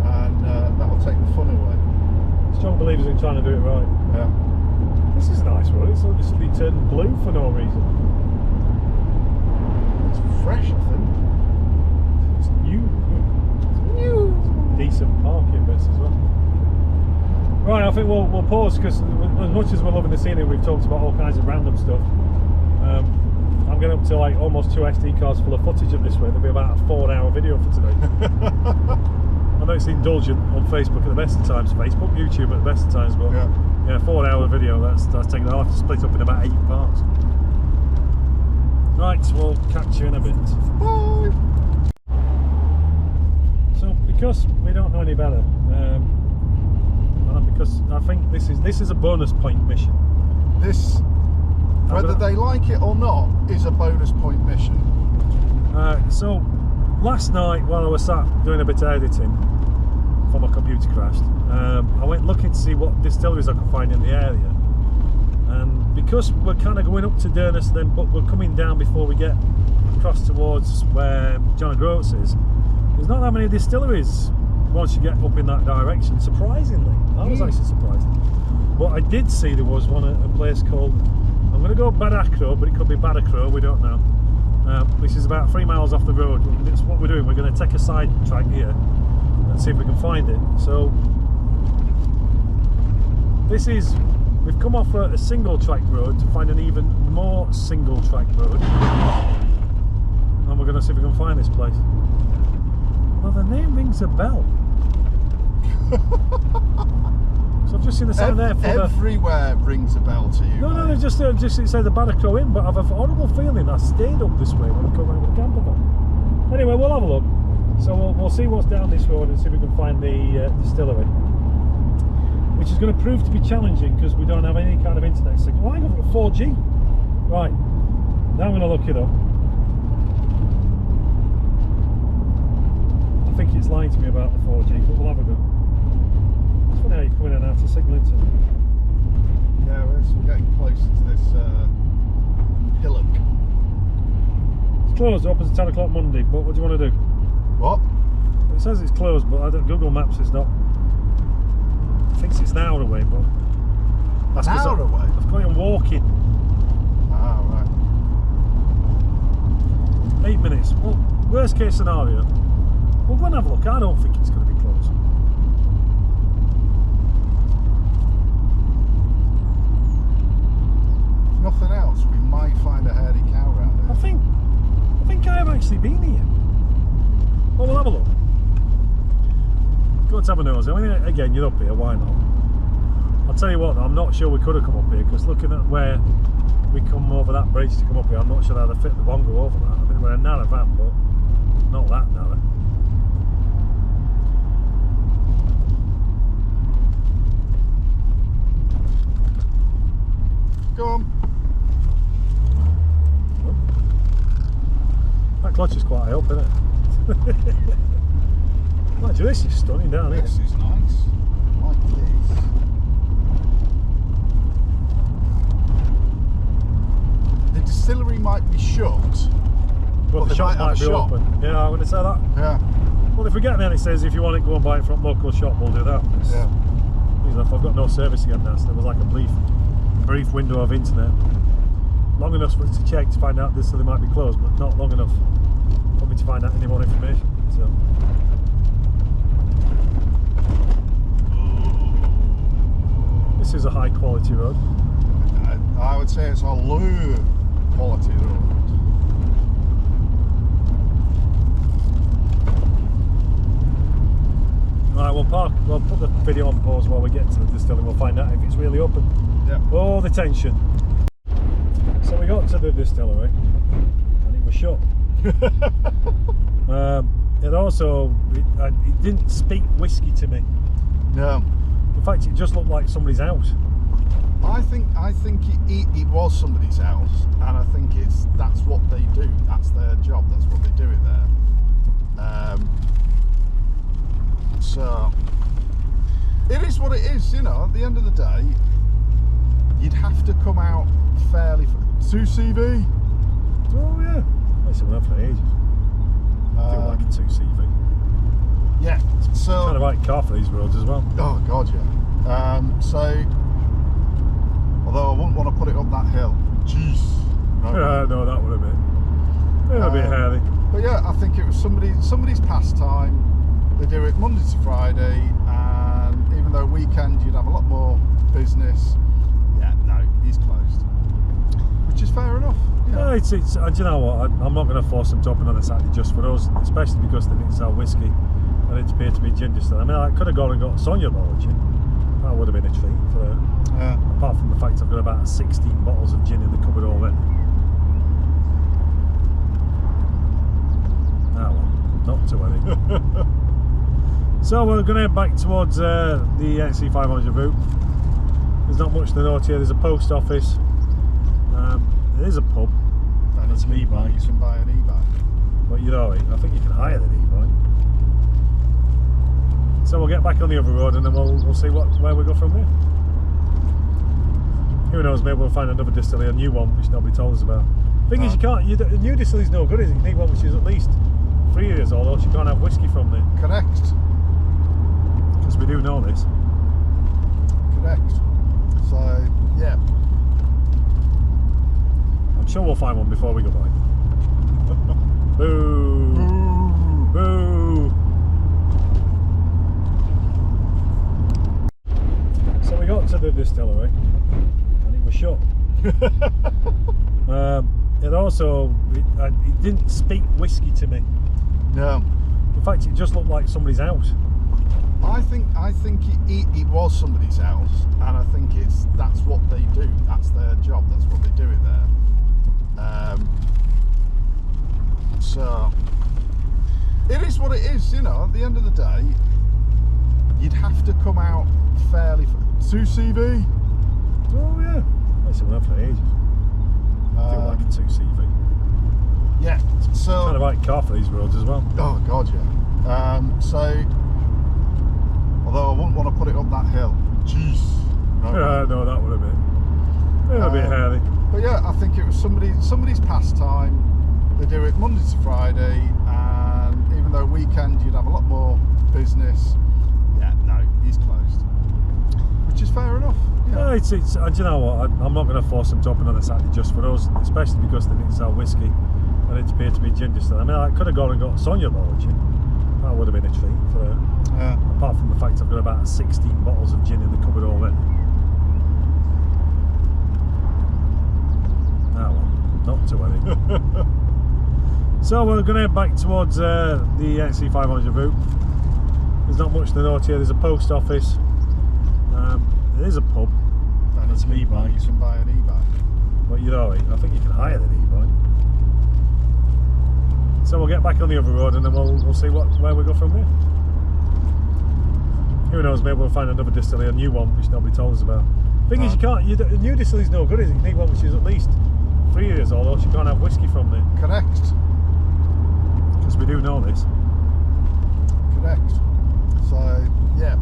And that will take the fun away. Strong believers in trying to do it right. Yeah. This is a nice one. It's obviously turned blue for no reason. It's fresh, I think. It's new. It's new. Decent parking bits as well. Right, I think we'll pause, because as much as we're loving the scenery, we've talked about all kinds of random stuff. I'm getting up to like almost 2 SD cards full of footage of this way. There'll be about a 4-hour video for today. I know it's indulgent on Facebook at the best of times, Facebook, YouTube at the best of times, but yeah, 4-hour video, that's taking, I'll have to split up in about 8 parts. Right, we'll catch you in a bit. Bye. So because we don't know any better, and because I think this is a bonus point mission. This, whether they like it or not, is a bonus point mission. So last night, while I was sat doing a bit of editing before my computer crashed, I went looking to see what distilleries I could find in the area. And because we're kind of going up to Durness, then but we're coming down before we get across towards where John O'Groats is, there's not that many distilleries once you get up in that direction, surprisingly. I was actually surprised. But I did see there was one at a place called, I'm going to go Badacro, but it could be Badacro, we don't know. Which is about 3 miles off the road. And that's what we're doing. We're going to take a side track here and see if we can find it. So we've come off a single track road to find an even more single track road, and we're going to see if we can find this place. Well, the name rings a bell. So I've just seen the sign there for everywhere rings a bell to you. No, it just it said the Badacro Inn, but I've a horrible feeling I stayed up this way when I come around with the camper van. Anyway, we'll have a look. So we'll see what's down this road and see if we can find the distillery, which is going to prove to be challenging because we don't have any kind of internet signal. Oh, I've got 4G. Right, now I'm going to look it up. I think it's lying to me about the 4G, but we'll have a go. It's funny how you're coming in and out of signal into it. Yeah, we're getting closer to this hillock. It's closed, it opens at 10 o'clock Monday, but what do you want to do? What? It says it's closed, but Google Maps is not. Thinks it's an hour away, but that's an hour away? I've got you walking. 8 minutes. Well, worst case scenario, we'll go and have a look. I don't think it's going to be closed. Nothing else, we might find a hairy cow around here. I think I have actually been here. Well, we'll have a look. Go to have a nose. I mean, again, you're up here, why not? I'll tell you what, I'm not sure we could have come up here, because looking at where we come over that bridge to come up here, I'm not sure I'd have fit the bongo over that. I mean, we're a narrow van, but not that narrow. Go on. That clutch is quite high up, isn't it? Mind you, this is stunning down here. This is nice. I like this. The distillery might be shut, But the they shop might have might a be shop. open. Yeah, I'm going to say that. Yeah. Well, if we get there and it says if you want it, go and buy it from local shop, we'll do that. Yeah. If I've got no service again now, so there was like a brief window of internet. Long enough for us to check to find out this, so they might be closed, but not long enough for me to find out any more information. So. This is a high quality road. I would say it's a low quality road. Right, we'll put the video on pause while we get to the distillery. We'll find out if it's really open. Yeah. Oh, the tension. So we got to the distillery and it was shut. It didn't speak whiskey to me. No. In fact, it just looked like somebody's house. I think it was somebody's house, and I think that's what they do. That's their job. That's what they do it there. So it is what it is. You know, at the end of the day, you'd have to come out fairly. 2CV. Oh yeah. That's been for ages. I do like a 2CV. Yeah. So Kind of right car for these roads as well. Oh god, yeah. So although I wouldn't want to put it up that hill. Jeez. No, No, that would have been a bit hairy. But yeah, I think it was somebody's pastime. They do it Monday to Friday, and even though weekend you'd have a lot more business. Yeah, no, he's closed, which is fair enough. Yeah, it's and you know what? I'm not going to force them to open on a Saturday just for us, especially because they didn't sell whiskey and it appeared to be gin distillery. I mean, I could have gone and got Sonia bottle of gin. That would have been a treat for her. Yeah. Apart from the fact I've got about 16 bottles of gin in the cupboard already. Ah well, not to worry. So we're going to head back towards the XC500 route. There's not much to note here. There's a post office. There is a pub. And it's an e-bike. You can buy an e-bike. But you know, I think you can hire the e-bike. So we'll get back on the other road and then we'll see where we go from there. Who knows? Maybe we'll find another distillery, a new one which nobody told us about. Thing is, a new distillery's no good, is it? You need one which is at least 3 years old, or else you can't have whiskey from there. Correct. Because we do know this. Correct. So yeah. I'm sure we'll find one before we go by. Boo! Boo! So we got to the distillery and it was shut. It didn't speak whiskey to me. No. In fact, it just looked like somebody's house. I think it was somebody's house, and I think that's what they do. That's their job. That's what they do it there. So it is what it is. You know, at the end of the day, you'd have to come out fairly. 2CV. Oh yeah. That's been for ages. I do like a 2CV. Yeah. So kind of right car for these roads as well. Oh god, yeah. So although I wouldn't want to put it up that hill. Jeez. No, no, that would have been a bit hairy. But yeah, I think it was somebody's pastime. They do it Monday to Friday, and even though weekend you'd have a lot more business. Yeah, no, he's closed, which is fair enough. Yeah, and you know what? I'm not going to force them to open on a Saturday just for us, especially because they didn't sell whiskey and it appeared to be gin distillery. I mean, I could have gone and got Sonia a bottle of gin. That would have been a treat for her. Yeah. Apart from the fact I've got about 16 bottles of gin in the cupboard already. Ah well, not to worry. So we're going to head back towards the XC500 route. There's not much to note here. There's a post office. There is a pub. And it's an e-bike. You can buy an e-bike. But you know, I think you can hire the e-bike. So we'll get back on the other road and then we'll see where we go from there. Who knows, maybe we'll find another distillery, a new one which nobody told us about. Thing is, a new distillery's no good, is it? You need one which is at least 3 years old, or else you can't have whiskey from there. Correct. Because we do know this. Correct. So, yeah.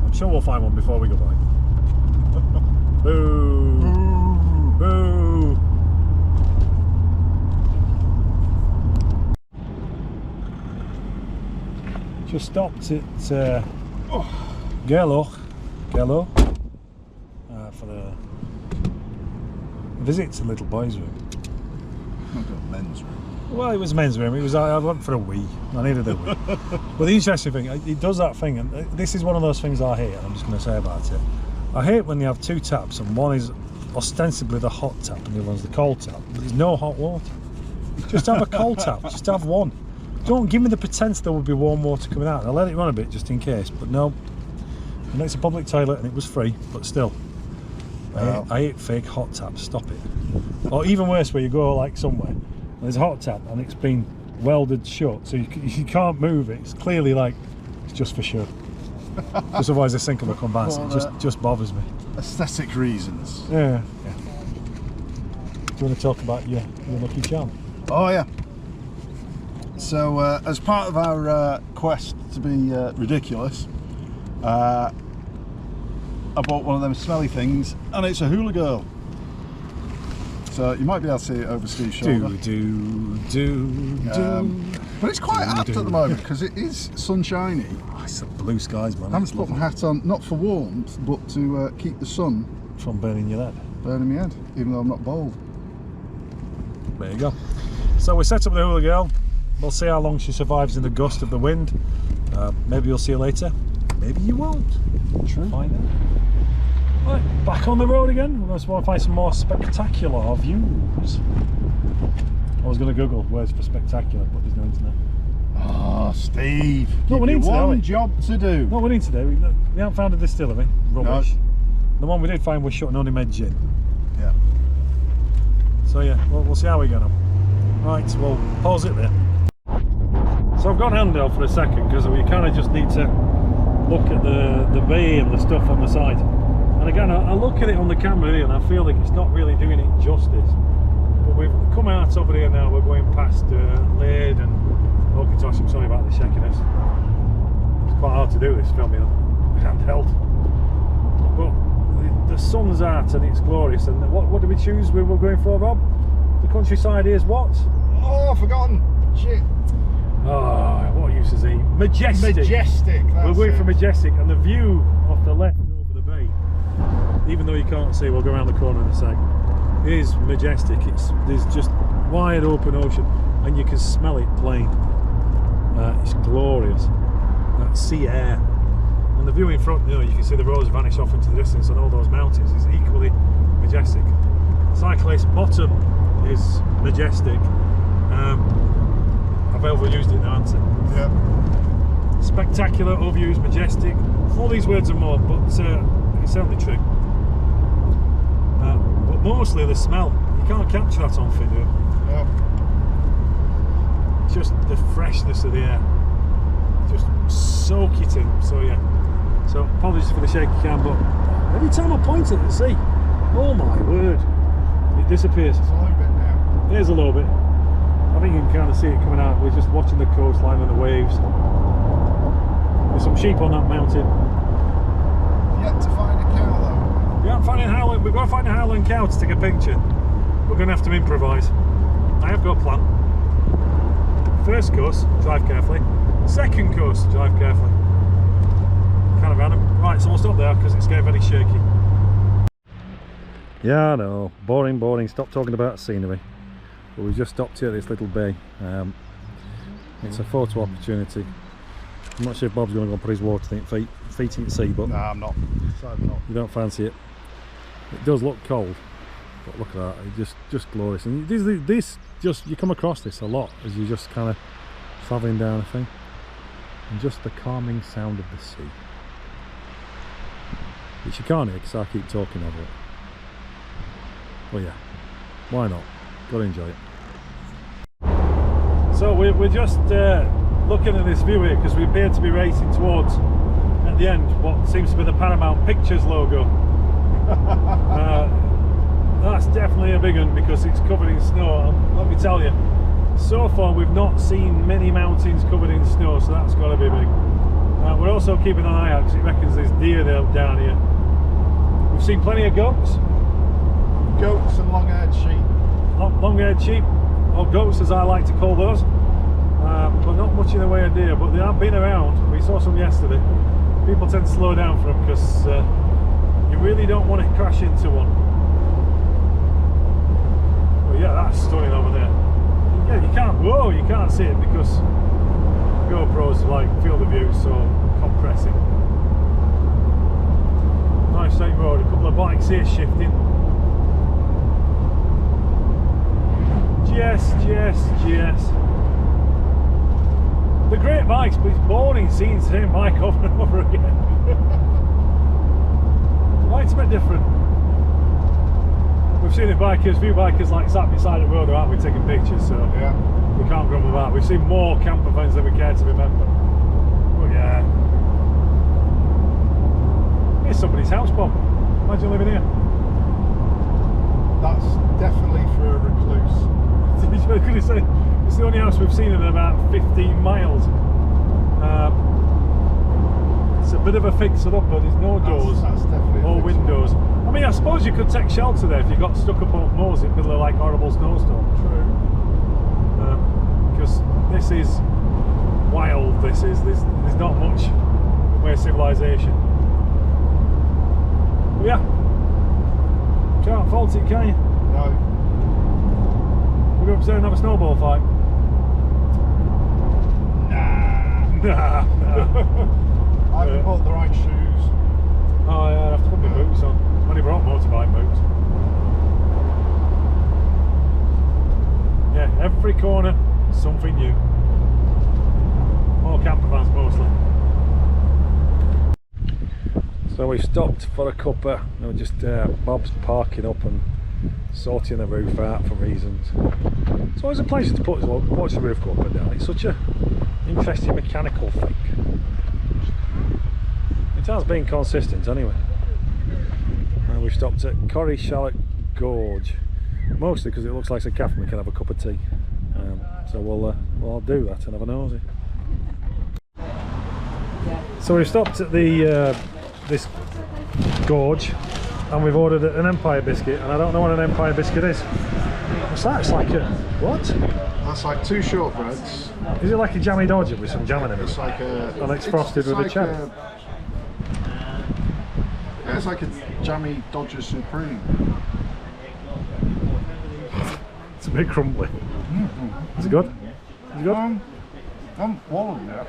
I'm sure we'll find one before we go by. Boo! Boo! Boo! Just stopped at Gerloch for the visit to little boy's room. Not got men's room. Well, it was men's room. It was. I went for a wee. I needed a wee. But the interesting thing, it does that thing, and this is one of those things I hate. I'm just going to say about it. I hate when you have two taps, and one is ostensibly the hot tap, and the other one's the cold tap. But there's no hot water. Just have a cold tap. Just have one. Don't give me the pretense there would be warm water coming out. I'll let it run a bit just in case, but no. And it's a public toilet and it was free, but still. I hate fake hot taps, stop it. Or even worse, where you go like somewhere, and there's a hot tap and it's been welded shut, so you can't move it. It's clearly like, it's just for show. Because otherwise the sink will come back, so it just bothers me. Aesthetic reasons. Yeah. Do you want to talk about your lucky charm? Oh yeah. So as part of our quest to be ridiculous, I bought one of them smelly things, and it's a hula girl. So you might be able to see it over Steve's shoulder. But it's quite apt at the moment because it is sunshiny. Oh, it's the blue skies, man. I haven't put my hat on, not for warmth, but to keep the sun from burning your head. Burning my head, even though I'm not bald. There you go. So we set up the hula girl. We'll see how long she survives in the gust of the wind. Maybe you'll see her later. Maybe you won't. True. Find out. Right, back on the road again. We're going to find some more spectacular views. I was going to Google words for spectacular, but there's no internet. Oh, Steve. No, we need to one job to do. What we need to do, we haven't found a distillery. Rubbish. No. The one we did find was shut and only made gin. Yeah. So yeah, we'll see how we get on. Right, we'll pause it there. So I've gone handheld for a second because we kind of just need to look at the bay and the stuff on the side. And again, I look at it on the camera here and I feel like it's not really doing it justice. But we've come out over here now, we're going past Laird and Oakentosh. I'm sorry about the shakiness. It's quite hard to do this filming handheld. But the sun's out and it's glorious. And what did we choose we were going for, Rob? The countryside is what? Oh, I've forgotten. Shit. Oh, what use is he? Majestic. Majestic. We're going for Majestic, and the view off the left over the bay, even though you can't see, we'll go around the corner in a sec, is majestic. There's just wide open ocean, and you can smell it plain. It's glorious. That sea air, and the view in front. You can see the roads vanish off into the distance, and all those mountains is equally majestic. Cyclist bottom is majestic. I've overused it now, haven't I? Yeah. Spectacular, overused, majestic. All these words and more, but it's certainly true. But mostly the smell. You can't capture that on video. Yeah. Just the freshness of the air. Just soak it in. So yeah. So apologies for the shaky cam, but every time I point at the sea, oh my word, it disappears. It's a little bit now. There's a little bit. I think you can kind of see it coming out. We're just watching the coastline and the waves. There's some sheep on that mountain. Yet to find a cow though. We haven't found a Highland. We've got to find a Highland cow to take a picture. We're going to have to improvise. I have got a plan. First course, drive carefully. Second course, drive carefully. Kind of random. Right, so we'll stop there because it's getting very shaky. Yeah, I know. Boring, boring. Stop talking about scenery. But we just stopped here at this little bay. It's a photo opportunity. I'm not sure if Bob's going to go and put his water feet in the sea, but Nah, I'm not. I'm not. you don't fancy it. It does look cold, but look at that. It's just glorious. And this just, you come across this a lot as you just kind of travelling down a thing. And just the calming sound of the sea. Which you can't hear because I keep talking over it. Well, yeah, why not? Gotta enjoy it. So we're just looking at this view here because we appear to be racing towards, at the end, what seems to be the Paramount Pictures logo. That's definitely a big one because it's covered in snow. And let me tell you, so far we've not seen many mountains covered in snow, so that's got to be big. We're also keeping an eye out because it reckons there's deer down here. We've seen plenty of goats. Goats and long-haired sheep. Long-haired sheep, or goats as I like to call those, but not much in the way of deer, but they have been around. We saw some yesterday. People tend to slow down for them because you really don't want to crash into one. But yeah, that's stunning over there. Yeah, you can't see it because GoPros like field of view, so compressing. Nice straight road, a couple of bikes here shifting. Yes. They're great bikes, but it's boring seeing the same bike over and over again. Bike's a bit different. We've seen a few bikers like sat beside the road, aren't we, taking pictures, so yeah, we can't grumble about it. We've seen more camper vans than we care to remember. But yeah. Here's somebody's house, Bob. Imagine living here. that's definitely for a recluse. Could you say it's the only house we've seen in about 15 miles. It's a bit of a fixer up, but there's no doors or windows. I mean, I suppose you could take shelter there if you got stuck up on moors in the middle of like horrible snowstorm. True. Because this is wild. There's not much in the way of civilization. But yeah, can't fault it, can you? No. We'll go upstairs and have a snowball fight. Nah. I haven't bought the right shoes. Oh yeah, I have to put my boots on. I've only brought motorbike boots. Yeah, every corner, something new. More camper vans mostly. So we stopped for a cuppa. You know, just Bob's parking up and sorting the roof out for reasons. It's always a pleasure to watch the roof go up and down. It's such a interesting mechanical thing. It has been consistent anyway. And we've stopped at Corrie Shallock Gorge, mostly because it looks like a cafe we can have a cup of tea. So we'll do that and have a nosy. So we've stopped at the this gorge and we've ordered an Empire biscuit, and I don't know what an Empire biscuit is. What's that? It's like a what? That's like two shortbreads. Is it like a jammy dodger with some jam in it? It's like a. And it's frosted with like a cherry. Yeah, it's like a jammy Dodger Supreme. It's a bit crumbly. Mm-hmm. Is it good? Is it good? I'm wallowed now.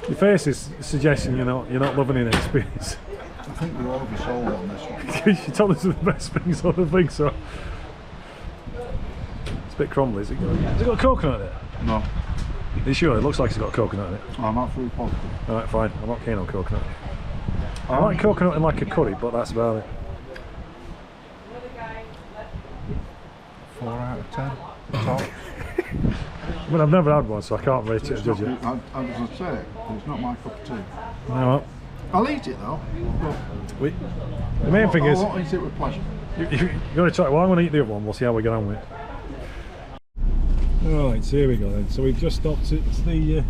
Your face is suggesting you're not loving the experience. I think we're oversold on this one. You told us the best things on the thing, so it's a bit crumbly. Has it got coconut in it? No. Are you sure? It looks like it's got coconut in it. I'm not food positive. Alright, fine. I'm not keen on coconut. I like coconut in like a curry, but that's about it. 4 out of 10. Top. I mean, I've never had one, so I can't rate it or judge it. I was going to say, it's not my cup of tea. No, well, I'll eat it though. the main thing is, I won't eat it with pleasure. you're going to try. Well, I'm going to eat the other one. We'll see how we get on with it. Alright, so here we go then. So we've just stopped at the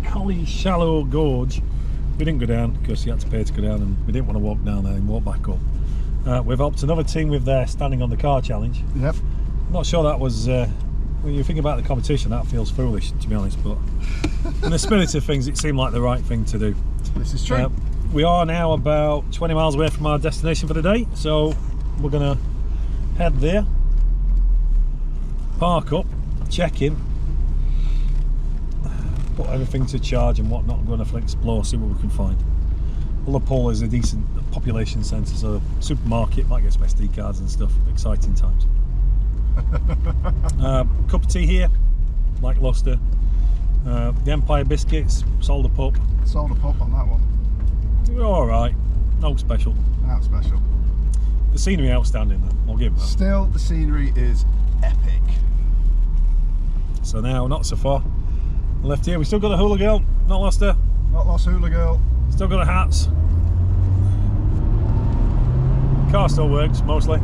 Corrie Shallock Gorge. We didn't go down because you had to pay to go down, and we didn't want to walk down there and walk back up. We've helped another team with their standing on the car challenge. Yep. I'm not sure that was when you think about the competition, that feels foolish, to be honest. But in the spirit of things, it seemed like the right thing to do. This is true. We are now about 20 miles away from our destination for the day, so we're gonna head there, park up, check in, put everything to charge and whatnot, and go and explore, see what we can find. Ullapool is a decent population centre, so supermarket, might get some SD cards and stuff. Exciting times. Cup of tea here, like Gloucester. The Empire biscuits, sold a pup. Sold a pup on that one. We're alright, no special. Not special. The scenery outstanding though, I'll give it that. Still, the scenery is epic. So now, not so far. Left here, we still got a hula girl, not lost her. Not lost hula girl. Still got the hats. Car still works, mostly.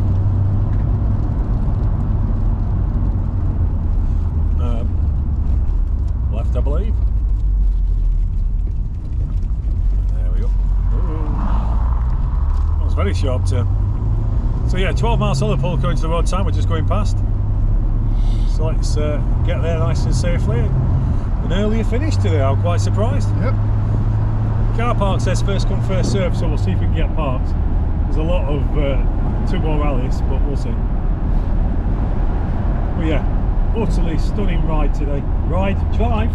Left, I believe. There we go. Ooh. That was very sharp turn. So yeah, 12 miles Ullapool according to the road time, we're just going past. So let's get there nice and safely. An earlier finish today, I'm quite surprised. Yep. Car park says first come first serve, so we'll see if we can get parked. There's a lot of 2 more rallies, but we'll see. But yeah, utterly stunning ride today. Drive, not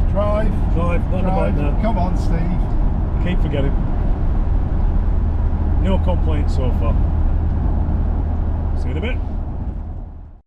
on the bike now. Come on, Steve. I keep forgetting. No complaints so far. See you in a bit.